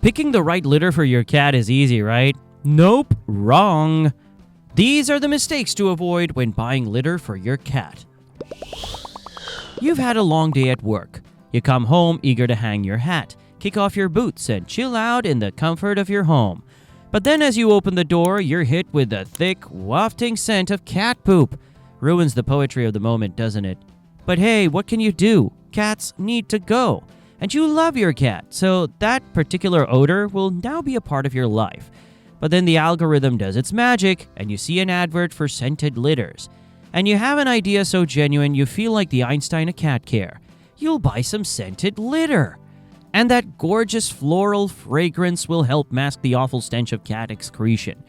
Picking the right litter for your cat is easy, right? Nope, wrong. These are the mistakes to avoid when buying litter for your cat. You've had a long day at work. You come home eager to hang your hat, kick off your boots, and chill out in the comfort of your home. But then as you open the door, you're hit with the thick, wafting scent of cat poop. Ruins the poetry of the moment, doesn't it? But hey, what can you do? Cats need to go. And you love your cat, so that particular odor will now be a part of your life. But then the algorithm does its magic, and you see an advert for scented litters. And you have an idea so genuine you feel like the Einstein of cat care. You'll buy some scented litter. And that gorgeous floral fragrance will help mask the awful stench of cat excretion.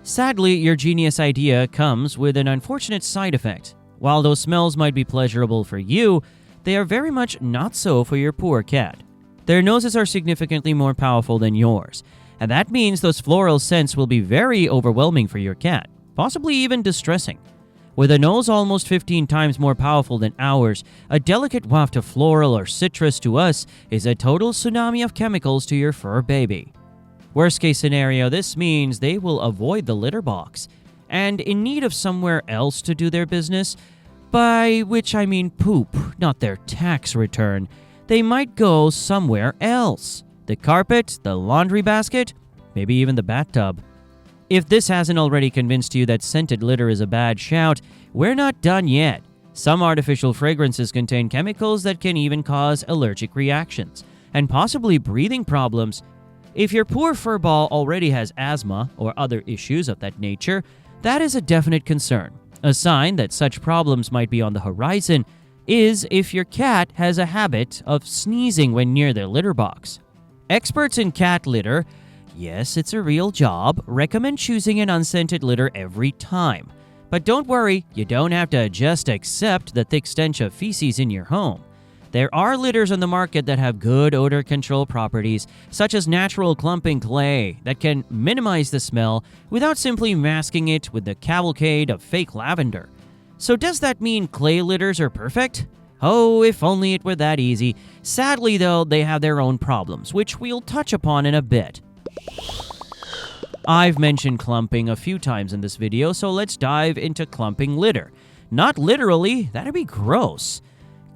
Sadly, your genius idea comes with an unfortunate side effect. While those smells might be pleasurable for you, they are very much not so for your poor cat. Their noses are significantly more powerful than yours, and that means those floral scents will be very overwhelming for your cat, possibly even distressing. With a nose almost 15 times more powerful than ours, a delicate waft of floral or citrus to us is a total tsunami of chemicals to your fur baby. Worst case scenario, this means they will avoid the litter box, and in need of somewhere else to do their business, by which I mean poop, not their tax return, they might go somewhere else. The carpet, the laundry basket, maybe even the bathtub. If this hasn't already convinced you that scented litter is a bad shout, we're not done yet. Some artificial fragrances contain chemicals that can even cause allergic reactions, and possibly breathing problems. If your poor furball already has asthma or other issues of that nature, that is a definite concern. A sign that such problems might be on the horizon is if your cat has a habit of sneezing when near their litter box. Experts in cat litter, yes, it's a real job, recommend choosing an unscented litter every time. But don't worry, you don't have to just accept the thick stench of feces in your home. There are litters on the market that have good odor control properties, such as natural clumping clay, that can minimize the smell without simply masking it with the cavalcade of fake lavender. So does that mean clay litters are perfect? Oh, if only it were that easy. Sadly, though, they have their own problems, which we'll touch upon in a bit. I've mentioned clumping a few times in this video, so let's dive into clumping litter. Not literally, that'd be gross.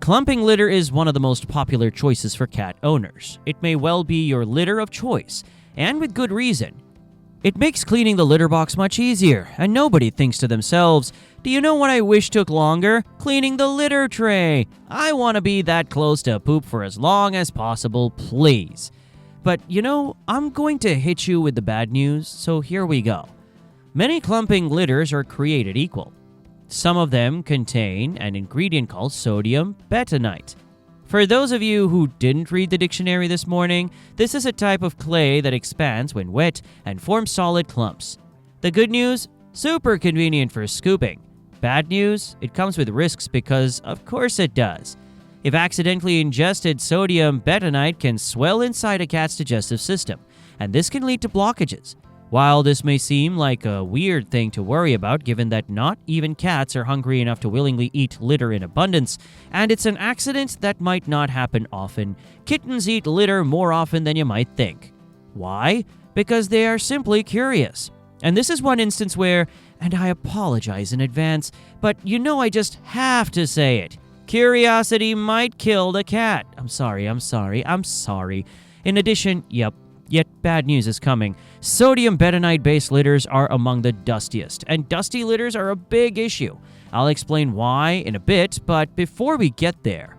Clumping litter is one of the most popular choices for cat owners. It may well be your litter of choice, and with good reason. It makes cleaning the litter box much easier, and nobody thinks to themselves, do you know what I wish took longer? Cleaning the litter tray. I want to be that close to poop for as long as possible, please. But you know, I'm going to hit you with the bad news, so here we go. Many clumping litters are created equal. Some of them contain an ingredient called sodium bentonite. For those of you who didn't read the dictionary this morning, this is a type of clay that expands when wet and forms solid clumps. The good news? Super convenient for scooping. Bad news? It comes with risks because, of course it does. If accidentally ingested, sodium bentonite can swell inside a cat's digestive system, and this can lead to blockages. While this may seem like a weird thing to worry about given that not even cats are hungry enough to willingly eat litter in abundance, and it's an accident that might not happen often, kittens eat litter more often than you might think. Why? Because they are simply curious. And this is one instance where, and I apologize in advance, but you know I just have to say it. Curiosity might kill the cat. I'm sorry. In addition, yet bad news is coming. Sodium bentonite-based litters are among the dustiest, and dusty litters are a big issue. I'll explain why in a bit, but before we get there.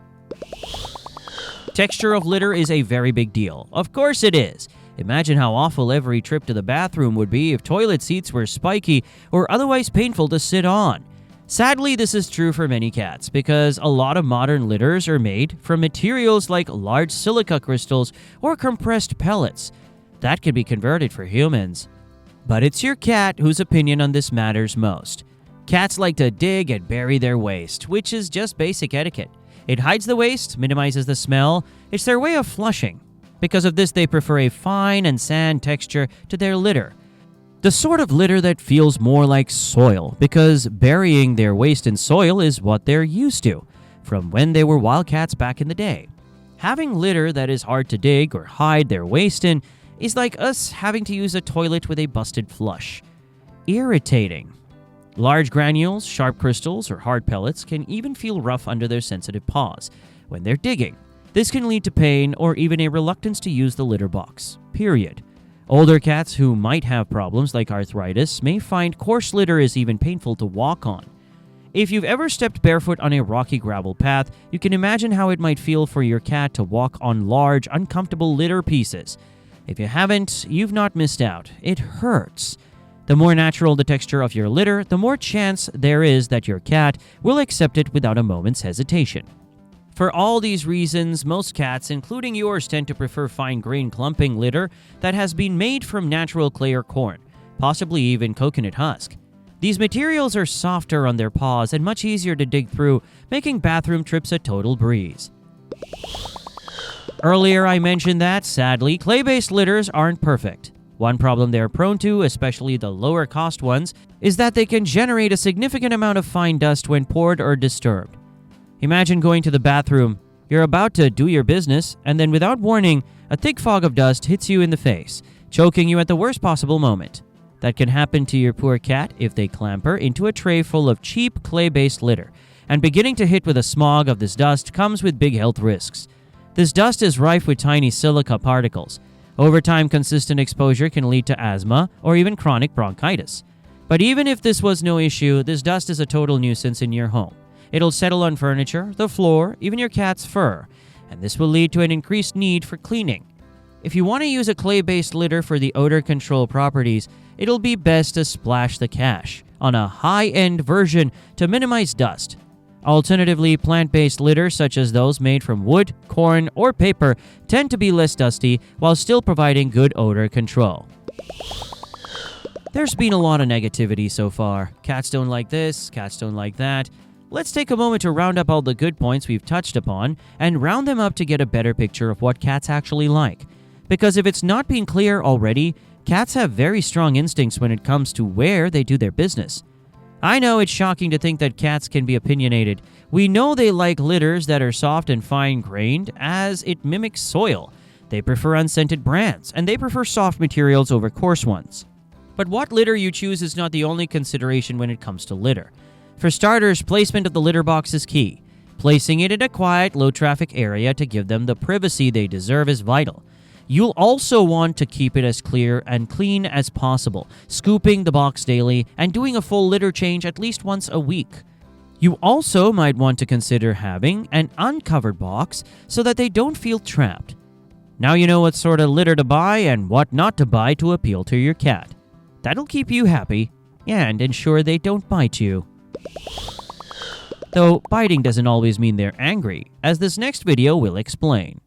Texture of litter is a very big deal. Of course it is. Imagine how awful every trip to the bathroom would be if toilet seats were spiky or otherwise painful to sit on. Sadly, this is true for many cats because a lot of modern litters are made from materials like large silica crystals or compressed pellets. That can be converted for humans. But it's your cat whose opinion on this matters most. Cats like to dig and bury their waste, which is just basic etiquette. It hides the waste, minimizes the smell. It's their way of flushing. Because of this, they prefer a fine and sand texture to their litter. The sort of litter that feels more like soil, because burying their waste in soil is what they're used to, from when they were wildcats back in the day. Having litter that is hard to dig or hide their waste in is like us having to use a toilet with a busted flush. Irritating. Large granules, sharp crystals, or hard pellets can even feel rough under their sensitive paws when they're digging. This can lead to pain or even a reluctance to use the litter box, period. Older cats who might have problems like arthritis may find coarse litter is even painful to walk on. If you've ever stepped barefoot on a rocky gravel path, you can imagine how it might feel for your cat to walk on large, uncomfortable litter pieces. If you haven't, you've not missed out. It hurts. The more natural the texture of your litter, the more chance there is that your cat will accept it without a moment's hesitation. For all these reasons, most cats, including yours, tend to prefer fine-grained clumping litter that has been made from natural clay or corn, possibly even coconut husk. These materials are softer on their paws and much easier to dig through, making bathroom trips a total breeze. Earlier, I mentioned that, sadly, clay-based litters aren't perfect. One problem they are prone to, especially the lower-cost ones, is that they can generate a significant amount of fine dust when poured or disturbed. Imagine going to the bathroom, you're about to do your business, and then without warning, a thick fog of dust hits you in the face, choking you at the worst possible moment. That can happen to your poor cat if they clamber into a tray full of cheap clay-based litter, and beginning to hit with a smog of this dust comes with big health risks. This dust is rife with tiny silica particles. Over time, consistent exposure can lead to asthma or even chronic bronchitis. But even if this was no issue, this dust is a total nuisance in your home. It'll settle on furniture, the floor, even your cat's fur, and this will lead to an increased need for cleaning. If you want to use a clay-based litter for the odor control properties, it'll be best to splash the cash on a high-end version to minimize dust. Alternatively, plant-based litter such as those made from wood, corn, or paper tend to be less dusty while still providing good odor control. There's been a lot of negativity so far. Cats don't like this, cats don't like that. Let's take a moment to round up all the good points we've touched upon and round them up to get a better picture of what cats actually like. Because if it's not been clear already, cats have very strong instincts when it comes to where they do their business. I know it's shocking to think that cats can be opinionated. We know they like litters that are soft and fine-grained as it mimics soil. They prefer unscented brands, and they prefer soft materials over coarse ones. But what litter you choose is not the only consideration when it comes to litter. For starters, placement of the litter box is key. Placing it in a quiet, low-traffic area to give them the privacy they deserve is vital. You'll also want to keep it as clear and clean as possible, scooping the box daily and doing a full litter change at least once a week. You also might want to consider having an uncovered box so that they don't feel trapped. Now you know what sort of litter to buy and what not to buy to appeal to your cat. That'll keep you happy and ensure they don't bite you. Though biting doesn't always mean they're angry, as this next video will explain.